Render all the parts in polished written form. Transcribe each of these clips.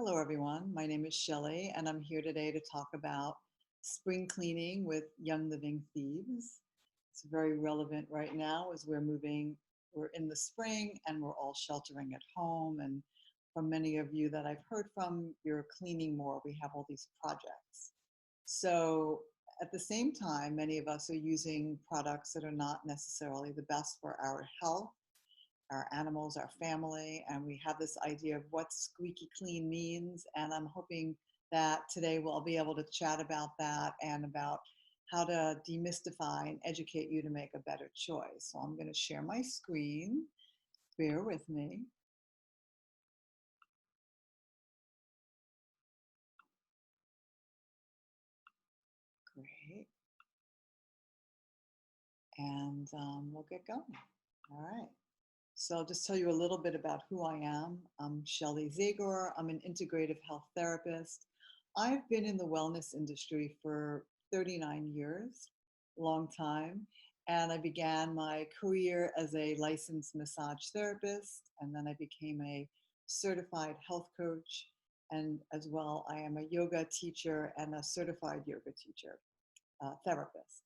Hello, everyone. My name is Shelley, and I'm here today to talk about spring cleaning with Young Living Thieves. It's very relevant right now as we're in the spring and we're all sheltering at home. And from many of you that I've heard from, you're cleaning more. We have all these projects. So at the same time, many of us are using products that are not necessarily the best for our health, our animals, our family, and we have this idea of what squeaky clean means. And I'm hoping that today we'll be able to chat about that and about how to demystify and educate you to make a better choice. So I'm going to share my screen. Bear with me. Great. And we'll get going. All right. So I'll just tell you a little bit about who I am. I'm Shelley Zagor. I'm an integrative health therapist. I've been in the wellness industry for 39 years, long time. And I began my career as a licensed massage therapist, and then I became a certified health coach. And as well, I am a yoga teacher and a certified yoga teacher, therapist.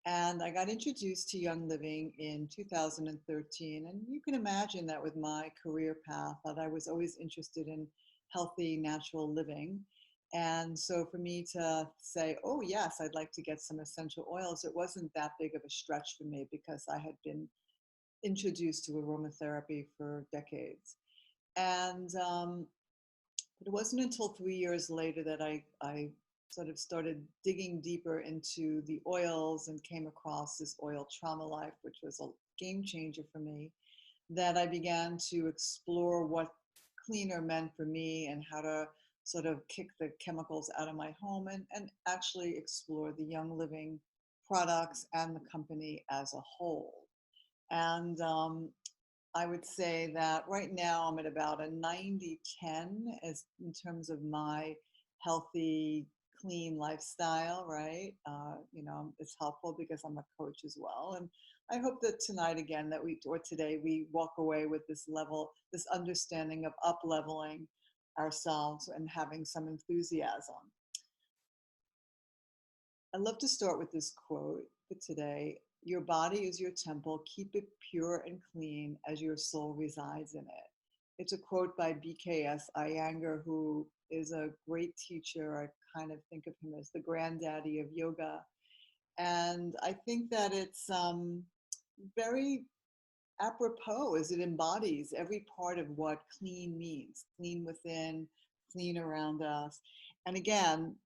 And I got introduced to Young Living in 2013. And you can imagine that with my career path, that I was always interested in healthy, natural living. And so for me to say, oh, yes, I'd like to get some essential oils, it wasn't that big of a stretch for me because I had been introduced to aromatherapy for decades. And it wasn't until 3 years later that I sort of started digging deeper into the oils and came across this oil trauma life, which was a game changer for me, that I began to explore what cleaner meant for me and how to sort of kick the chemicals out of my home and actually explore the Young Living products and the company as a whole. And I would say that right now I'm at about a 90-10 as in terms of my healthy, clean lifestyle, right? It's helpful because I'm a coach as well. And I hope that tonight again or today we walk away with this understanding of up leveling ourselves and having some enthusiasm. I love to start with this quote for today. Your body is your temple. Keep it pure and clean as your soul resides in it. It's a quote by BKS Iyengar, who is a great teacher. I kind of think of him as the granddaddy of yoga. And I think that it's very apropos as it embodies every part of what clean means. Clean within, clean around us. And again,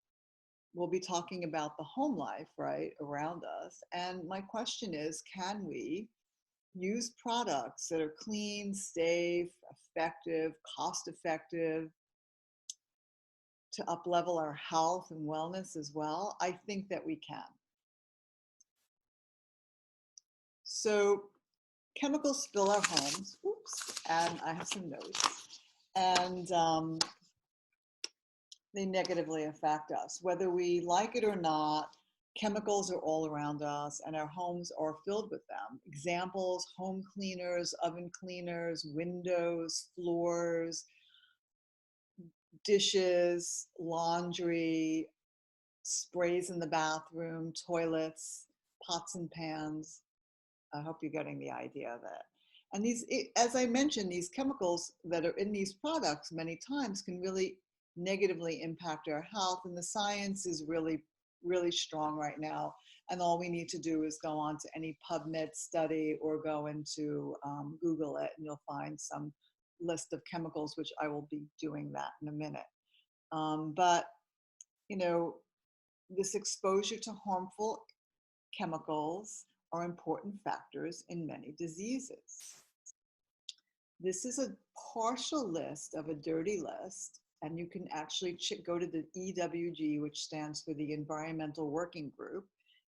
we'll be talking about the home life, right, around us. And my question is, can we use products that are clean, safe, effective, cost effective to up-level our health and wellness as well? I think that we can. So chemicals fill our homes, and I have some notes, and they negatively affect us. Whether we like it or not, chemicals are all around us and our homes are filled with them. Examples: home cleaners, oven cleaners, windows, floors, dishes, laundry, sprays in the bathroom, toilets, pots and pans. I hope you're getting the idea of it. And as I mentioned, these chemicals that are in these products many times can really negatively impact our health. And the science is really, really strong right now. And all we need to do is go on to any PubMed study or go into Google it, and you'll find some list of chemicals, which I will be doing that in a minute. But, this exposure to harmful chemicals are important factors in many diseases. This is a partial list of a dirty list, and you can actually go to the EWG, which stands for the Environmental Working Group.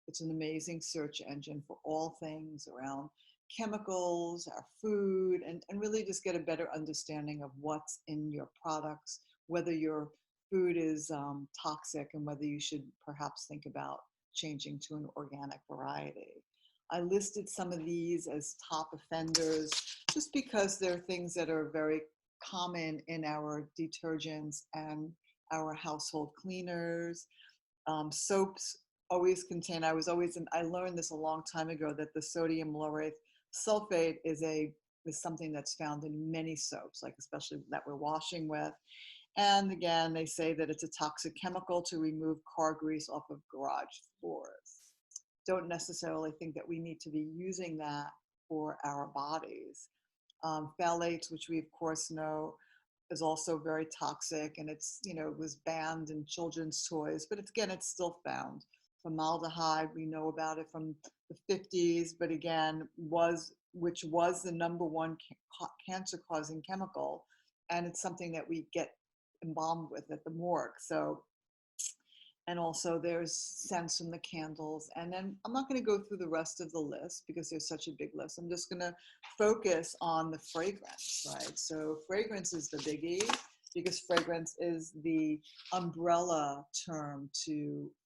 It's an amazing search engine for all things around chemicals, our food, and really just get a better understanding of what's in your products, whether your food is toxic and whether you should perhaps think about changing to an organic variety. I listed some of these as top offenders just because they're things that are very common in our detergents and our household cleaners. Soaps always contain, I learned this a long time ago, that the sodium lauryl sulfate is something that's found in many soaps, like especially that we're washing with. And again, they say that it's a toxic chemical to remove car grease off of garage floors. Don't necessarily think that we need to be using that for our bodies. Phthalates, which we of course know is also very toxic, and it was banned in children's toys, but it's still found. Formaldehyde, we know about it from the 50s, but again, which was the number one cancer-causing chemical, and it's something that we get embalmed with at the morgue. So, and also there's scents from the candles. And then I'm not going to go through the rest of the list because there's such a big list. I'm just going to focus on the fragrance, right? So fragrance is the biggie because fragrance is the umbrella term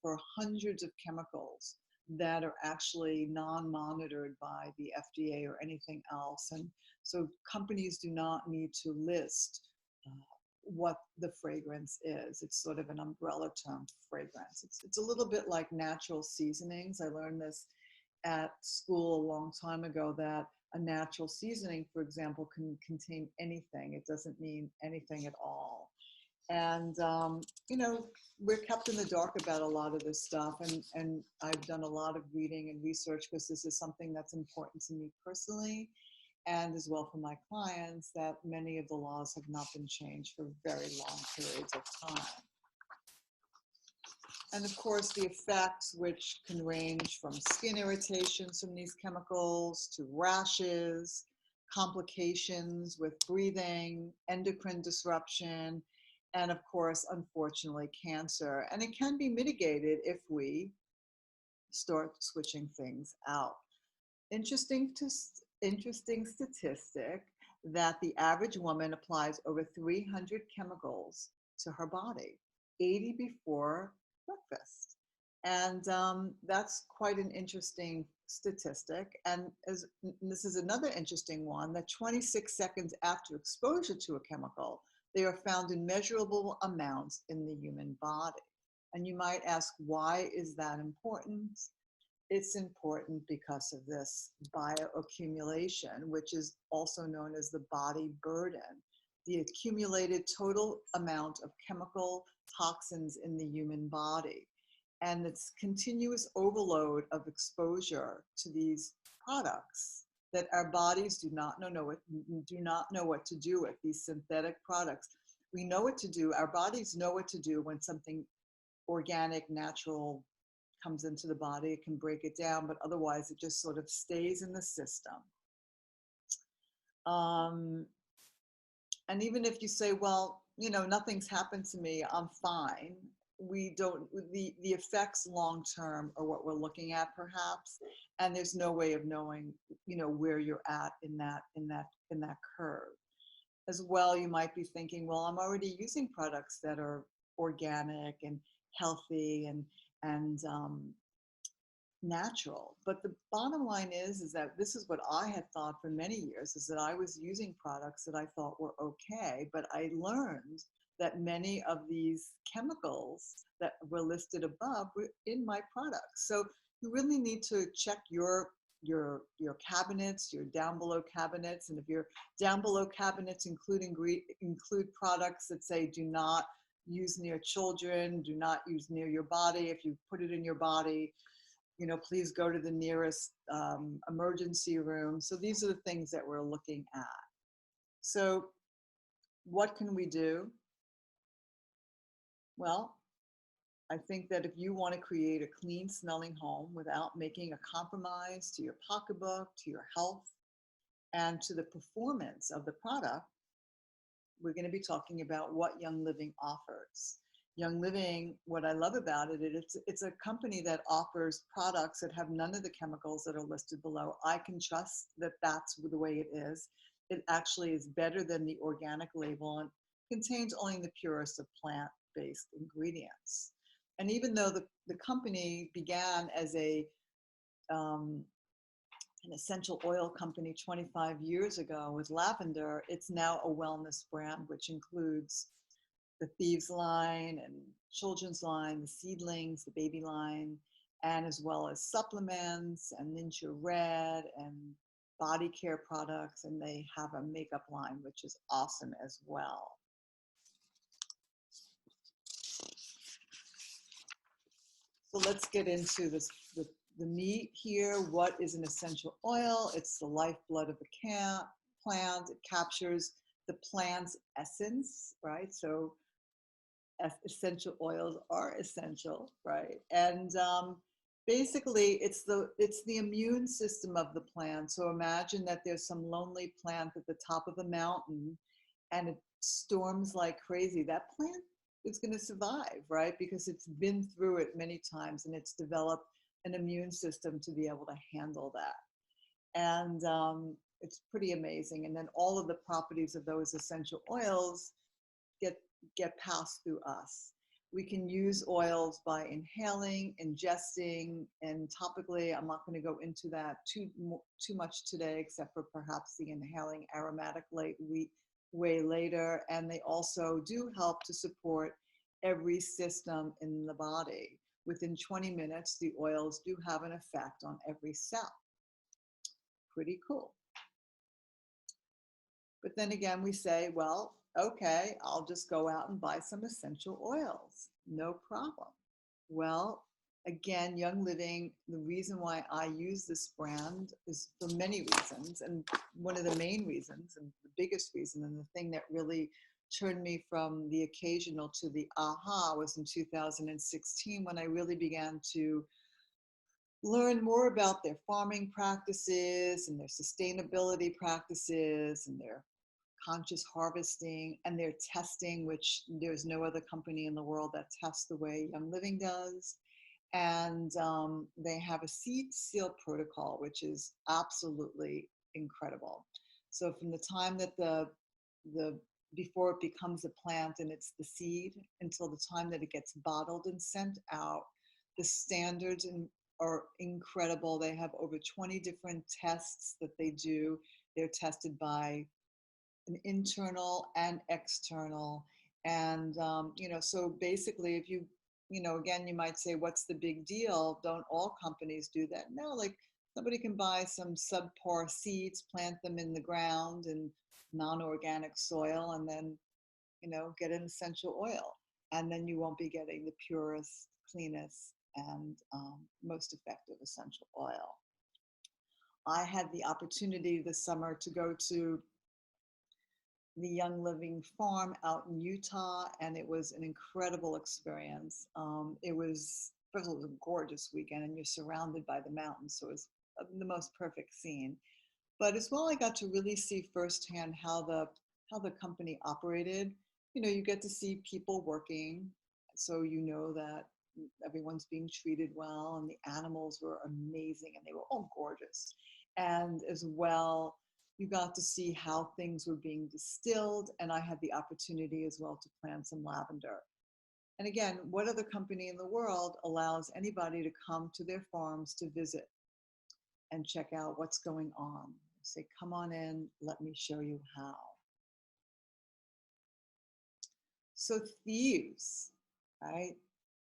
for hundreds of chemicals that are actually non-monitored by the FDA or anything else. And so companies do not need to list what the fragrance is. It's sort of an umbrella term for fragrance. It's a little bit like natural seasonings. I learned this at school a long time ago, that a natural seasoning, for example, can contain anything. It doesn't mean anything at all. And, we're kept in the dark about a lot of this stuff. And I've done a lot of reading and research because this is something that's important to me personally, and as well for my clients, that many of the laws have not been changed for very long periods of time. And of course, the effects, which can range from skin irritations from these chemicals to rashes, complications with breathing, endocrine disruption, and of course, unfortunately, cancer. And it can be mitigated if we start switching things out. Interesting statistic that the average woman applies over 300 chemicals to her body, 80 before breakfast. And that's quite an interesting statistic. And this is another interesting one, that 26 seconds after exposure to a chemical, they are found in measurable amounts in the human body. And you might ask, why is that important? It's important because of this bioaccumulation, which is also known as the body burden, the accumulated total amount of chemical toxins in the human body. And it's continuous overload of exposure to these products that our bodies do not know what to do with, these synthetic products. We know what to do. Our bodies know what to do when something organic, natural comes into the body. It can break it down, but otherwise it just sort of stays in the system. And even if you say, well, nothing's happened to me, I'm fine. The effects long term are what we're looking at perhaps, and there's no way of knowing, where you're at in that curve. As well, you might be thinking, well, I'm already using products that are organic and healthy and natural. But the bottom line is that this is what I had thought for many years, is that I was using products that I thought were okay, but I learned that many of these chemicals that were listed above were in my products. So you really need to check your cabinets, your down below cabinets, and if your down below cabinets include products that say do not use near children, do not use near your body. If you put it in your body, please go to the nearest emergency room. So these are the things that we're looking at. So what can we do? Well, I think that if you want to create a clean smelling home without making a compromise to your pocketbook, to your health, and to the performance of the product, we're going to be talking about what Young Living offers. Young Living, what I love about it, it's a company that offers products that have none of the chemicals that are listed below. I can trust that that's the way it is. It actually is better than the organic label and contains only the purest of plant-based ingredients. And even though the company began as a an essential oil company 25 years ago with lavender, it's now a wellness brand, which includes the Thieves line and children's line, the seedlings, the baby line, and as well as supplements and Ninja Red and body care products. And they have a makeup line, which is awesome as well. So let's get into this, the meat here. What is an essential oil? It's the lifeblood of the plant. It captures the plant's essence, right? So essential oils are essential, right? And basically, it's the immune system of the plant. So imagine that there's some lonely plant at the top of a mountain, and it storms like crazy. That plant is going to survive, right? Because it's been through it many times, and it's developed an immune system to be able to handle that. And it's pretty amazing. And then all of the properties of those essential oils get get passed through us. We can use oils by inhaling, ingesting, and topically. I'm not going to go into that too much today, except for perhaps the inhaling aromatic way later. And they also do help to support every system in the body. Within 20 minutes, the oils do have an effect on every cell. Pretty cool. But then again, we say, well, okay, I'll just go out and buy some essential oils. No problem. Well, again, Young Living, the reason why I use this brand is for many reasons. And one of the main reasons, and the biggest reason, and the thing that really turned me from the occasional to the aha was in 2016 when I really began to learn more about their farming practices and their sustainability practices and their conscious harvesting and their testing, which there's no other company in the world that tests the way Young Living does. And they have a seed seal protocol, which is absolutely incredible. So from the time that the before it becomes a plant and it's the seed until the time that it gets bottled and sent out, the standards are incredible. They have over 20 different tests that they do. They're tested by an internal and external. And, so basically if again, you might say, what's the big deal? Don't all companies do that? No, like somebody can buy some subpar seeds, plant them in the ground in non-organic soil, and then, get an essential oil. And then you won't be getting the purest, cleanest, and most effective essential oil. I had the opportunity this summer to go to the Young Living farm out in Utah, and it was an incredible experience. It was, first of all, it was a gorgeous weekend, and you're surrounded by the mountains, so it was the most perfect scene. But as well, I got to really see firsthand how the company operated. You get to see people working, so that everyone's being treated well, and the animals were amazing, and they were all gorgeous. And as well, you got to see how things were being distilled, and I had the opportunity as well to plant some lavender. And again, what other company in the world allows anybody to come to their farms to visit and check out what's going on? Say, come on in, let me show you how. So Thieves, right?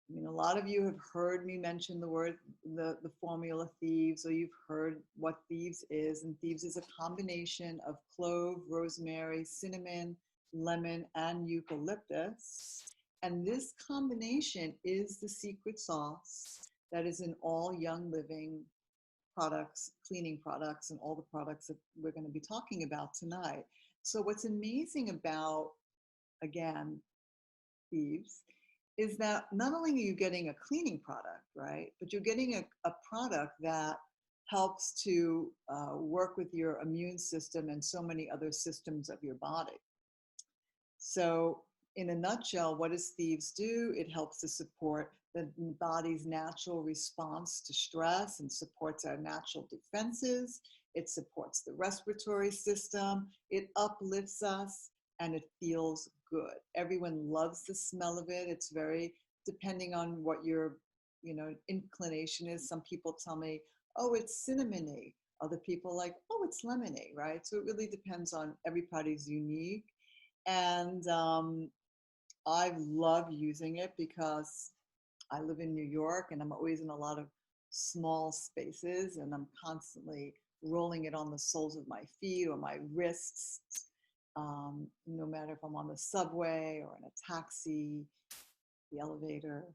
I mean, a lot of you have heard me mention the formula Thieves, or you've heard what Thieves is. And Thieves is a combination of clove, rosemary, cinnamon, lemon, and eucalyptus. And this combination is the secret sauce that is in all Young Living products, cleaning products, and all the products that we're going to be talking about tonight. So what's amazing about, again, Thieves, is that not only are you getting a cleaning product, right, but you're getting a product that helps to work with your immune system and so many other systems of your body. So in a nutshell, what does Thieves do? It helps to support the body's natural response to stress and supports our natural defenses. It supports the respiratory system. It uplifts us, and it feels good. Everyone loves the smell of it. It's very, depending on what your inclination is. Some people tell me, oh, it's cinnamony. Other people like, oh, it's lemony, right? So it really depends on everybody's unique. And I love using it because I live in New York and I'm always in a lot of small spaces and I'm constantly rolling it on the soles of my feet or my wrists, no matter if I'm on the subway or in a taxi, the elevator.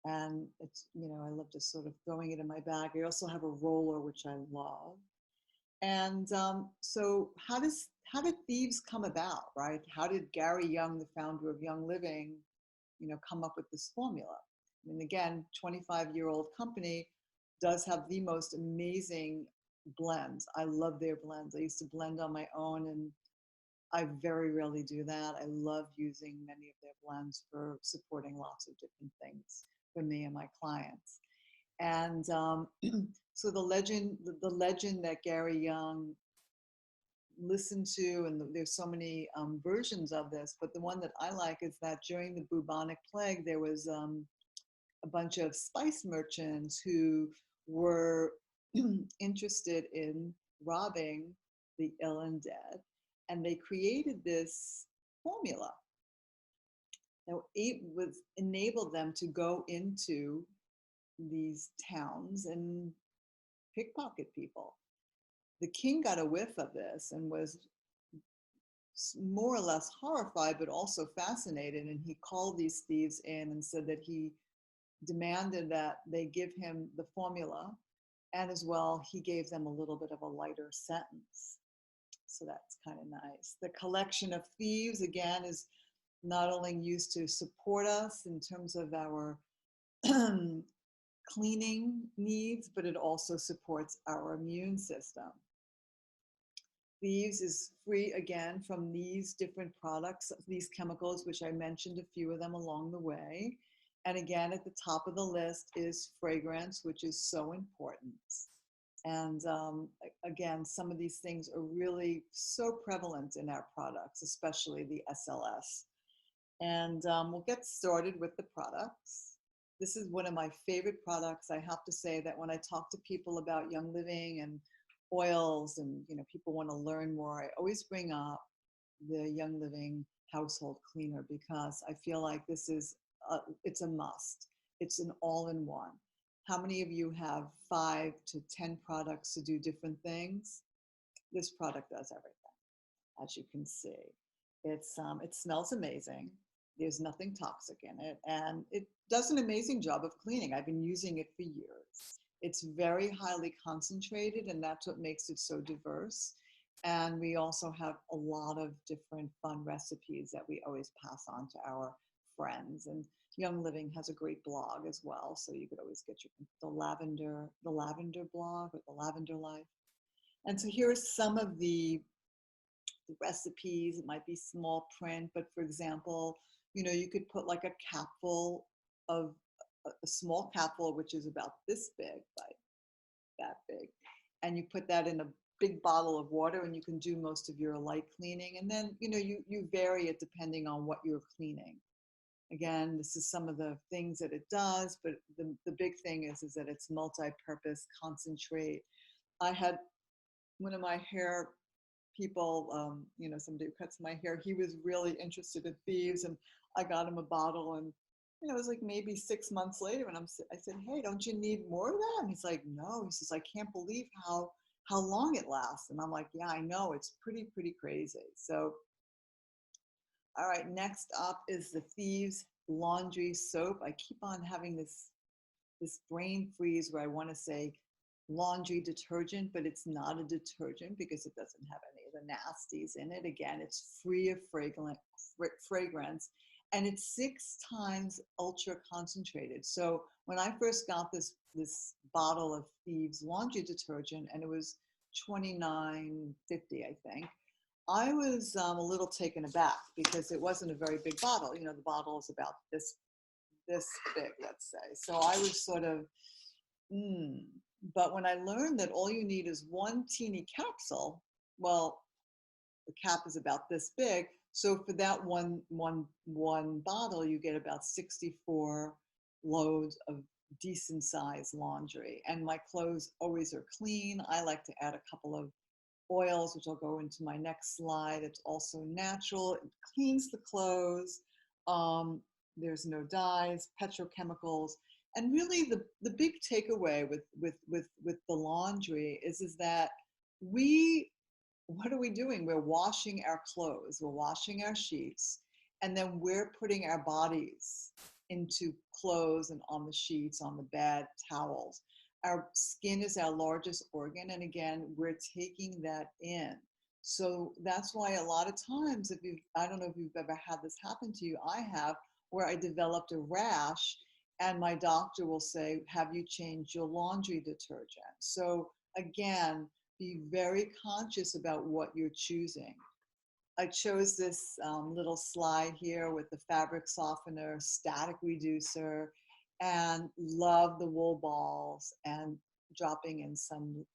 And it's, I love just sort of throwing it in my bag. I also have a roller, which I love. And so how did Thieves come about, right? How did Gary Young, the founder of Young Living, come up with this formula? I mean, again, 25-year-old company does have the most amazing blends. I love their blends. I used to blend on my own, and I very rarely do that. I love using many of their blends for supporting lots of different things for me and my clients. And so the legend that Gary Young listened to, and there's so many versions of this, but the one that I like is that during the bubonic plague, there was a bunch of spice merchants who were interested in robbing the ill and dead, and they created this formula that was enabled them to go into these towns and pickpocket people. The king got a whiff of this and was more or less horrified, but also fascinated. And he called these thieves in and said that he demanded that they give him the formula. And as well, he gave them a little bit of a lighter sentence. So that's kind of nice. The collection of thieves, again, is not only used to support us in terms of our cleaning needs, but it also supports our immune system. Thieves is free again from these different products, these chemicals, which I mentioned a few of them along the way. And again, at the top of the list is fragrance, which is so important. And again, some of these things are really so prevalent in our products, especially the SLS. And we'll get started with the products. This is one of my favorite products. I have to say that when I talk to people about Young Living and oils and people want to learn more, I always bring up the Young Living household cleaner because I feel like this is it's a must. It's an all-in-one. How many of you have 5 to 10 products to do different things? This product does everything, as you can see. It smells amazing. There's nothing toxic in it, and it does an amazing job of cleaning. I've been using it for years. It's very highly concentrated, and that's what makes it so diverse. And we also have a lot of different fun recipes that we always pass on to our friends. And Young Living has a great blog as well, so you could always get the lavender blog or the Lavender Life. And so here are some of the recipes. It might be small print, but for example, you could put like a capful of a small capful, which is about this big, like that big, and you put that in a big bottle of water, and you can do most of your light cleaning. And then you vary it depending on what you're cleaning. Again, this is some of the things that it does, but the big thing is that it's multi-purpose concentrate. I had one of my hair people, somebody who cuts my hair, he was really interested in Thieves, and I got him a bottle, and it was like maybe 6 months later, and I said, hey, don't you need more of that? And he's like, no. He says, I can't believe how long it lasts. And I'm like, yeah, I know, it's pretty crazy. So, all right, next up is the Thieves laundry soap. I keep on having this brain freeze where I want to say laundry detergent, but it's not a detergent because it doesn't have any of the nasties in it. Again, it's free of fragrance, and it's 6 times ultra concentrated. So when I first got this bottle of Thieves laundry detergent, and it was $29.50, I think, I was a little taken aback because it wasn't a very big bottle. The bottle is about this big, let's say. So I was sort of, But when I learned that all you need is one teeny capsule, well, the cap is about this big. So for that one bottle, you get about 64 loads of decent size laundry. And my clothes always are clean. I like to add a couple of oils, which I'll go into my next slide. It's also natural. It cleans the clothes. Um, there's no dyes, petrochemicals. And really the big takeaway with the laundry is that we what are we doing? We're washing our clothes, we're washing our sheets, and then we're putting our bodies into clothes and on the sheets, on the bed, towels. Our skin is our largest organ, and again, we're taking that in. So that's why a lot of times, if you, I don't know if you've ever had this happen to you, I have, where I developed a rash, and my doctor will say, "Have you changed your laundry detergent?" So again, be very conscious about what you're choosing. I chose this little slide here with the fabric softener, static reducer, and love the wool balls and dropping in some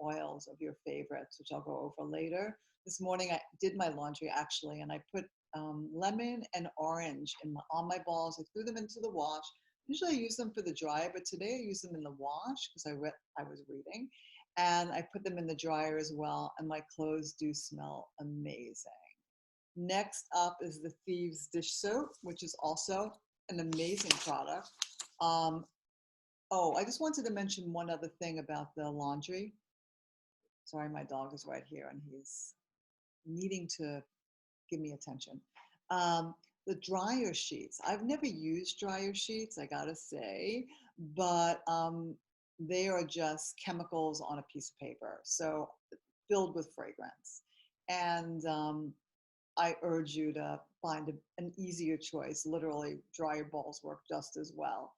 oils of your favorites, which I'll go over later. This morning I did my laundry actually, and I put lemon and orange on my balls. I threw them into the wash. Usually I use them for the dryer, but today I use them in the wash because I was reading. And I put them in the dryer as well, and my clothes do smell amazing. Next up is the Thieves dish soap, which is also an amazing product. Um, oh, I just wanted to mention one other thing about the laundry. Sorry, my dog is right here and he's needing to give me attention. Um, the dryer sheets. I've never used dryer sheets, I gotta say, but they are just chemicals on a piece of paper, so filled with fragrance. And I urge you to find an easier choice. Literally, dryer balls work just as well.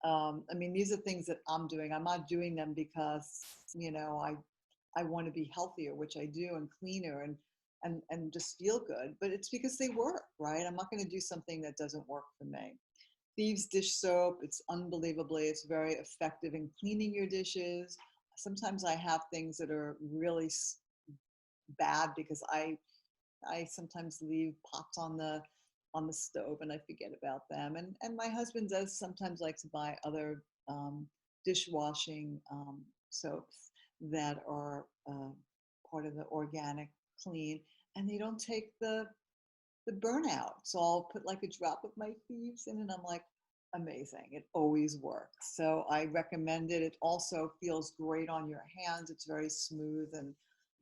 I mean, these are things that I'm doing. I'm not doing them because, you know, I want to be healthier, which I do, and cleaner and just feel good. But it's because they work, right? I'm not going to do something that doesn't work for me. Thieves dish soap, it's very effective in cleaning your dishes. Sometimes I have things that are really bad because I sometimes leave pots on the stove and I forget about them. And my husband does sometimes like to buy other dishwashing soaps that are part of the organic clean, and they don't take the burnout. So I'll put like a drop of my Thieves in, and I'm like, amazing. It always works. So I recommend it. It also feels great on your hands. It's very smooth and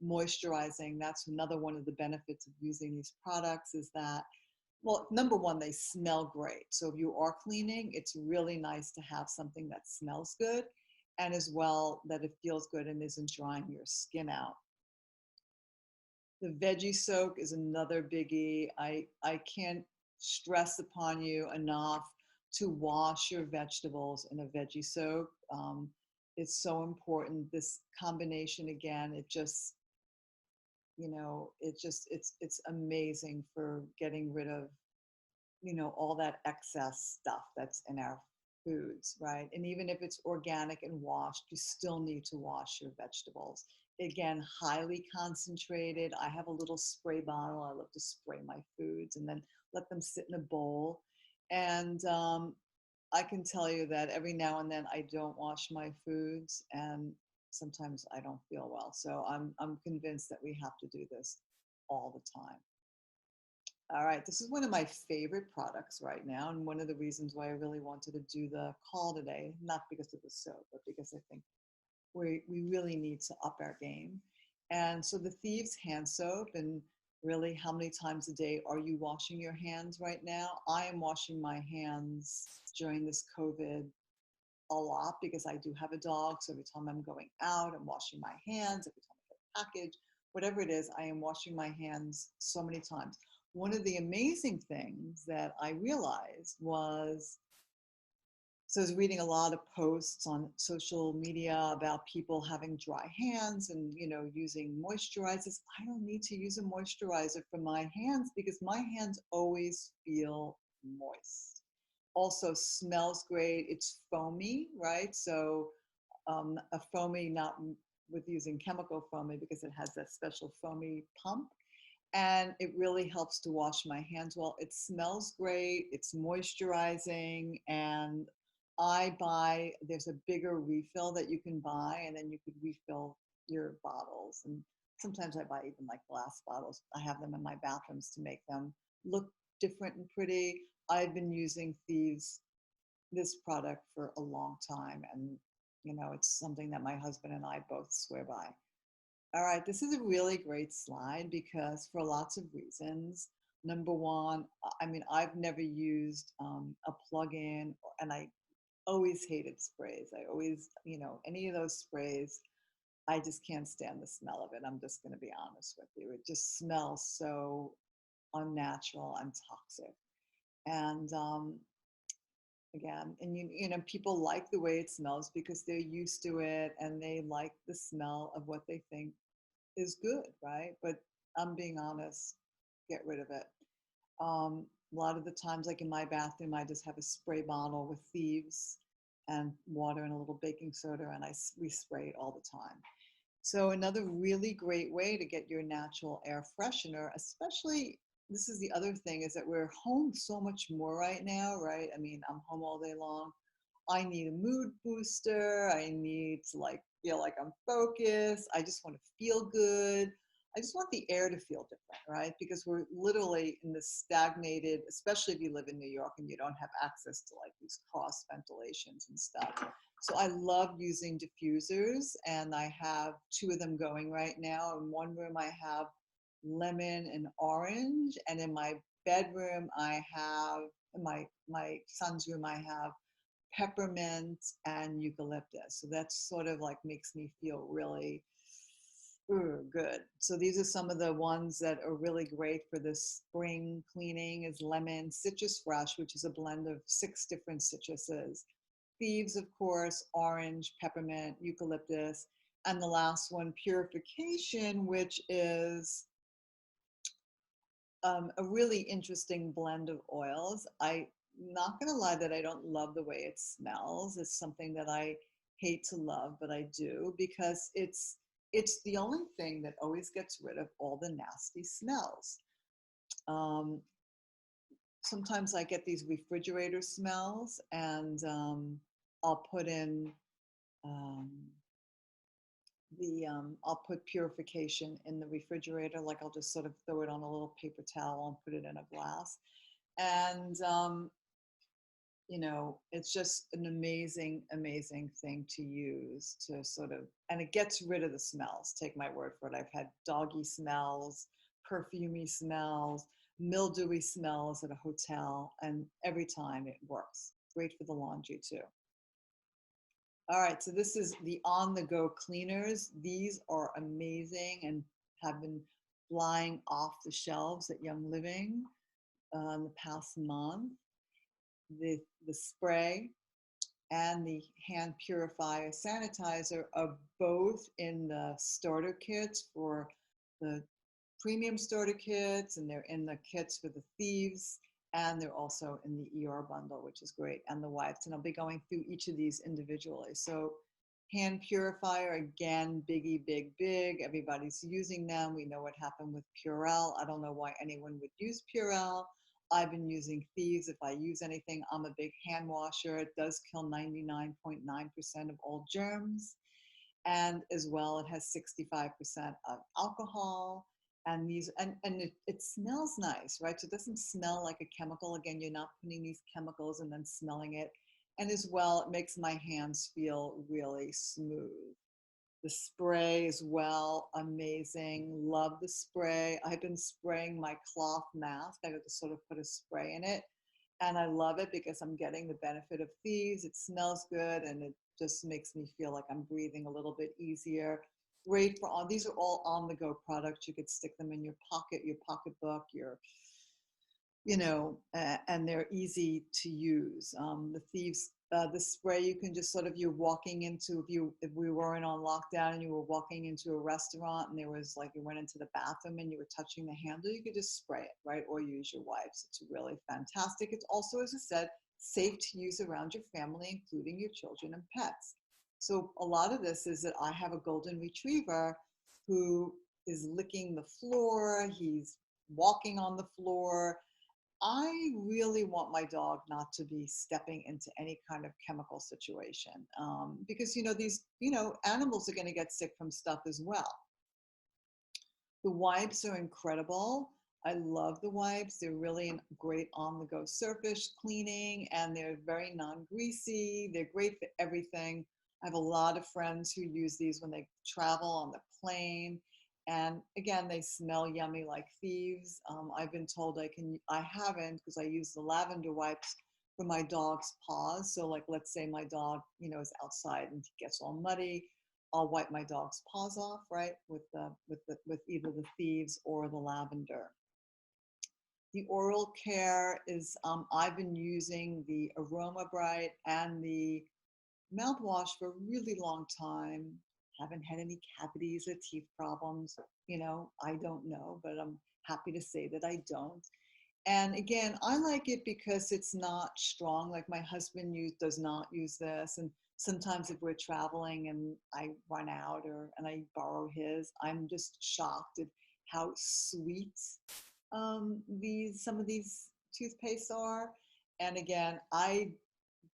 moisturizing. That's another one of the benefits of using these products is that, well, number one, they smell great. So if you are cleaning, it's really nice to have something that smells good, and as well that it feels good and isn't drying your skin out. The veggie soak is another biggie. I can't stress upon you enough to wash your vegetables in a veggie soak. It's so important. This combination, again, it just, you know, it's amazing for getting rid of, you know, all that excess stuff that's in our foods, right? And even if it's organic and washed, you still need to wash your vegetables. Again, highly concentrated. I have a little spray bottle. I love to spray my foods and then let them sit in a bowl. And I can tell you that every now and then I don't wash my foods, and sometimes I don't feel well. So I'm convinced that we have to do this all the time. All right, this is one of my favorite products right now, and one of the reasons why I really wanted to do the call today, not because of the soap, but because I think we really need to up our game. And so the Thieves hand soap, and really, how many times a day are you washing your hands right now? I am washing my hands during this COVID a lot because I do have a dog. So every time I'm going out, I'm washing my hands. Every time I get a package, whatever it is, I am washing my hands so many times. One of the amazing things that I realized was, so I was reading a lot of posts on social media about people having dry hands and, you know, using moisturizers. I don't need to use a moisturizer for my hands because my hands always feel moist. Also smells great. It's foamy, right? So a foamy, not with using chemical foamy because it has that special foamy pump, and it really helps to wash my hands well. It smells great, it's moisturizing, and there's a bigger refill that you can buy, and then you could refill your bottles. And sometimes I buy even like glass bottles. I have them in my bathrooms to make them look different and pretty. I've been using Thieves, this product, for a long time, and it's something that my husband and I both swear by. All right, this is a really great slide because for lots of reasons. Number one, I mean, I've never used a plug-in, and I always hated sprays. I always, any of those sprays, I just can't stand the smell of it. I'm just going to be honest with you. It just smells so unnatural and toxic. And again, and people like the way it smells because they're used to it and they like the smell of what they think is good, right? But I'm being honest, get rid of it. A lot of the times, like in my bathroom, I just have a spray bottle with Thieves and water and a little baking soda, and we spray it all the time. So another really great way to get your natural air freshener, especially, this is the other thing, is that we're home so much more right now, right? I mean, I'm home all day long. I need a mood booster. I need to like feel like I'm focused. I just want to feel good. I just want the air to feel different, right? Because we're literally in this stagnated, especially if you live in New York and you don't have access to like these cross ventilations and stuff. So I love using diffusers, and I have two of them going right now. In one room I have lemon and orange, and in my bedroom I have, in my son's room I have peppermint and eucalyptus. So that's sort of like makes me feel really good. So these are some of the ones that are really great for this spring cleaning: is lemon, citrus fresh, which is a blend of 6 different citruses, Thieves, of course, orange, peppermint, eucalyptus, and the last one, purification, which is a really interesting blend of oils. I'm not going to lie that I don't love the way it smells. It's something that I hate to love, but I do, because it's the only thing that always gets rid of all the nasty smells. Um, Sometimes I get these refrigerator smells, and I'll put in um, I'll put purification in the refrigerator. Like I'll just sort of throw it on a little paper towel and put it in a glass. And it's just an amazing, amazing thing to use to sort of, and it gets rid of the smells. Take my word for it. I've had doggy smells, perfumey smells, mildewy smells at a hotel, and every time it works. Great for the laundry too. All right, so this is the on-the-go cleaners. These are amazing and have been flying off the shelves at Young Living in the past month. The spray and the hand purifier sanitizer are both in the starter kits for the premium starter kits, and they're in the kits for the Thieves, and they're also in the ER bundle, which is great, and the wipes. And I'll be going through each of these individually. So hand purifier, again, biggie, big, big. Everybody's using them. We know what happened with Purell. I don't know why anyone would use Purell. I've been using Thieves. If I use anything, I'm a big hand washer. It does kill 99.9% of all germs. And as well, it has 65% of alcohol. And it smells nice, right? So it doesn't smell like a chemical. Again, you're not putting these chemicals and then smelling it. And as well, it makes my hands feel really smooth. The spray as well, amazing. Love the spray. I've been spraying my cloth mask. I got to sort of put a spray in it. And I love it because I'm getting the benefit of Thieves. It smells good, and it just makes me feel like I'm breathing a little bit easier. Great for on. These are all on-the-go products. You could stick them in your pocket, your pocketbook, and they're easy to use. The Thieves, the spray, you can just sort of, you're walking into, if we weren't on lockdown and you were walking into a restaurant and there was like, you went into the bathroom and you were touching the handle, you could just spray it, right? Or use your wipes. It's really fantastic. It's also, as I said, safe to use around your family, including your children and pets. So a lot of this is that I have a golden retriever who is licking the floor. He's walking on the floor. I really want my dog not to be stepping into any kind of chemical situation, because these animals are going to get sick from stuff as well. The wipes are incredible. I love the wipes. They're really a great on-the-go surface cleaning, and they're very non-greasy. They're great for everything. I have a lot of friends who use these when they travel on the plane. And again, they smell yummy like Thieves. I've been told I haven't, because I use the lavender wipes for my dog's paws. So like, let's say my dog, is outside and gets all muddy. I'll wipe my dog's paws off, right, with either the Thieves or the lavender. The oral care is, I've been using the Aroma Bright and the mouthwash for a really long time. Haven't had any cavities or teeth problems. I don't know, but I'm happy to say that I don't. And again, I like it because it's not strong. Like my husband does not use this. And sometimes if we're traveling and I run out and I borrow his, I'm just shocked at how sweet some of these toothpastes are. And again, I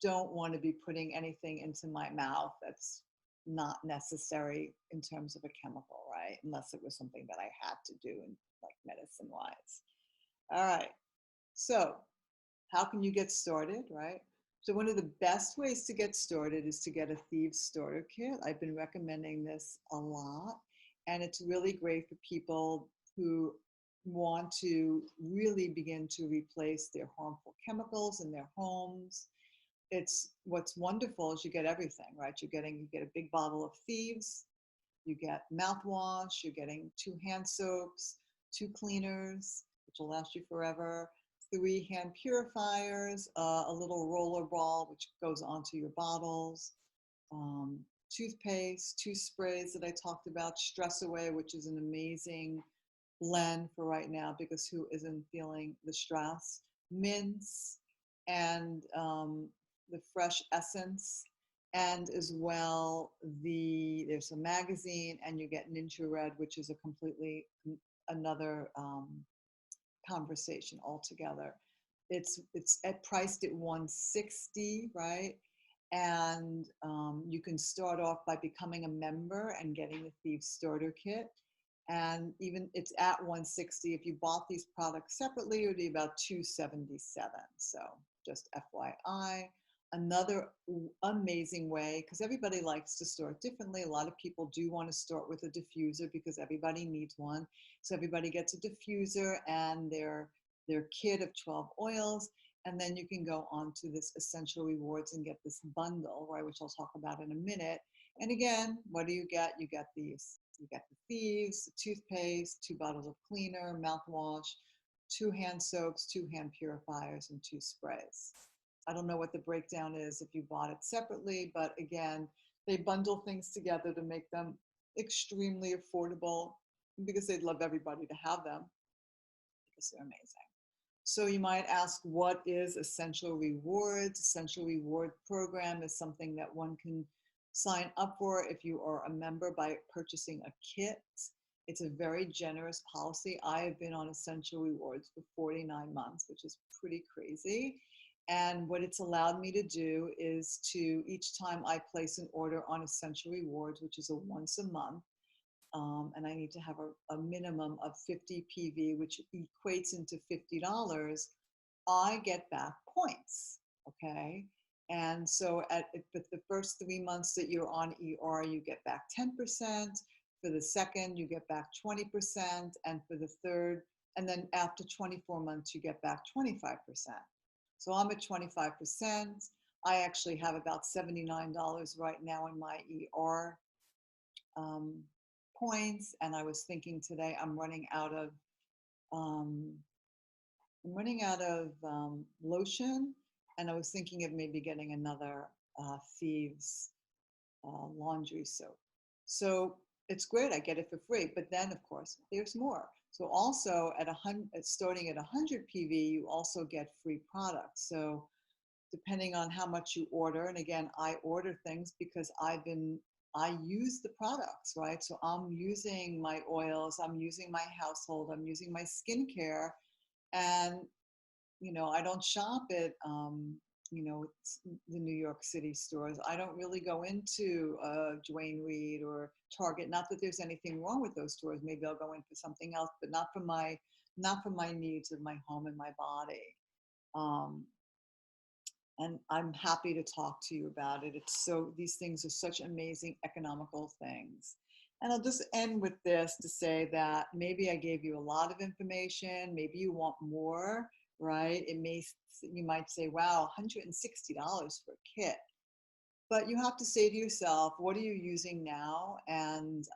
don't want to be putting anything into my mouth that's not necessary in terms of a chemical, right? Unless it was something that I had to do, and like medicine wise. All right. So, how can you get started, right? So, one of the best ways to get started is to get a Thieves starter kit. I've been recommending this a lot, and it's really great for people who want to really begin to replace their harmful chemicals in their homes. It's what's wonderful is you get everything, right? You get a big bottle of Thieves, you get mouthwash, you're getting 2 hand soaps, 2 cleaners, which will last you forever, 3 hand purifiers, a little roller ball, which goes onto your bottles, um, toothpaste, 2 sprays that I talked about, Stress Away, which is an amazing blend for right now because who isn't feeling the stress, mints, and the fresh essence, and as well there's a magazine, and you get Ninja Red, which is a completely another conversation altogether. It's priced at 160, right? And you can start off by becoming a member and getting the Thieves starter kit. And even it's at 160. If you bought these products separately, it would be about 277. So just FYI. Another amazing way, because everybody likes to start differently. A lot of people do want to start with a diffuser because everybody needs one. So everybody gets a diffuser and their kit of 12 oils. And then you can go on to this essential rewards and get this bundle, right, which I'll talk about in a minute. And again, what do you get? You get these. You get the Thieves, the toothpaste, 2 bottles of cleaner, mouthwash, 2 hand soaps, 2 hand purifiers, and 2 sprays. I don't know what the breakdown is if you bought it separately, but again, they bundle things together to make them extremely affordable because they'd love everybody to have them because they're amazing. So you might ask, what is Essential Rewards? Essential Reward Program is something that one can sign up for if you are a member by purchasing a kit. It's a very generous policy. I have been on Essential Rewards for 49 months, which is pretty crazy. And what it's allowed me to do is to, each time I place an order on Essential Rewards, which is a once a month, and I need to have a minimum of 50 PV, which equates into $50, I get back points, okay? And so for the first 3 months that you're on ER, you get back 10%. For the second, you get back 20%. And for the third, and then after 24 months, you get back 25%. So I'm at 25%. I actually have about $79 right now in my ER points, and I was thinking today I'm running out of um, lotion, and I was thinking of maybe getting another Thieves laundry soap. So it's great, I get it for free, but then of course there's more. So also starting at 100 PV, you also get free products. So depending on how much you order, and again, I order things because I use the products, right? So I'm using my oils, I'm using my household, I'm using my skincare, and I don't shop at, the New York City stores. I don't really go into Dwayne Reed or Target. Not that there's anything wrong with those stores. Maybe I'll go in for something else, but not for my needs of my home and my body. Um, and I'm happy to talk to you about it. These things are such amazing economical things. And I'll just end with this to say that maybe I gave you a lot of information, maybe you want more, right? You might say, wow, $160 for a kit. But you have to say to yourself, what are you using now? And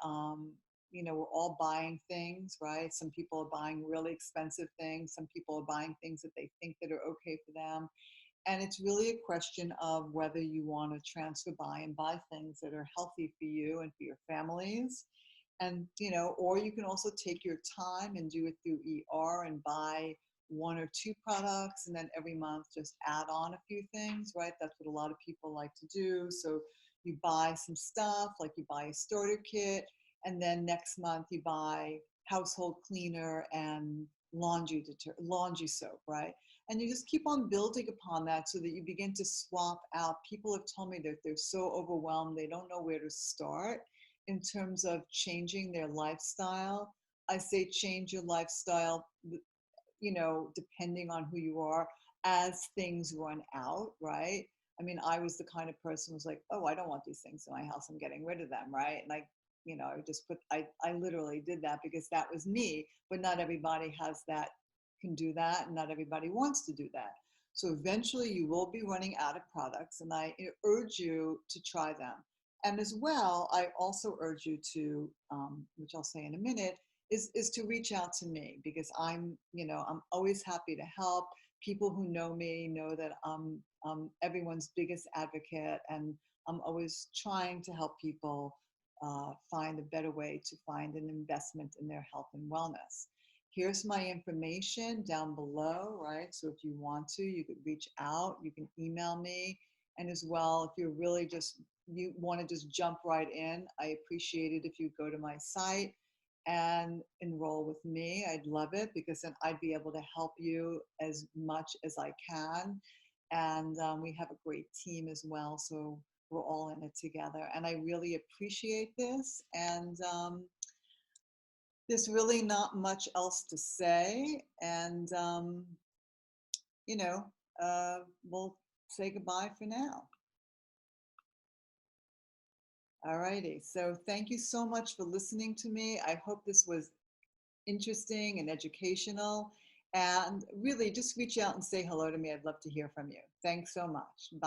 we're all buying things, right? Some people are buying really expensive things. Some people are buying things that they think that are okay for them. And it's really a question of whether you want to transfer buy and buy things that are healthy for you and for your families. And, or you can also take your time and do it through ER and buy one or two products and then every month just add on a few things, right? That's what a lot of people like to do. So you buy some stuff, like you buy a starter kit, and then next month you buy household cleaner and laundry soap, right? And you just keep on building upon that so that you begin to swap out. People have told me that they're so overwhelmed, they don't know where to start in terms of changing their lifestyle. I say change your lifestyle, depending on who you are as things run out, right? I mean, I was the kind of person who was like, oh, I don't want these things in my house. I'm getting rid of them, right? And I literally did that because that was me, but not everybody can do that, and not everybody wants to do that. So eventually you will be running out of products, and I urge you to try them. And as well, I also urge you to, which I'll say in a minute, is to reach out to me because I'm always happy to help. People who know me know that I'm everyone's biggest advocate, and I'm always trying to help people find a better way to find an investment in their health and wellness. Here's my information down below, right? So if you want to, you could reach out, you can email me. And as well, if you want to just jump right in, I appreciate it if you go to my site and enroll with me. I'd love it because then I'd be able to help you as much as I can. And we have a great team as well. So we're all in it together. And I really appreciate this. And there's really not much else to say. And, you know, we'll say goodbye for now. All righty. So thank you so much for listening to me. I hope this was interesting and educational. And really just reach out and say hello to me. I'd love to hear from you. Thanks so much. Bye.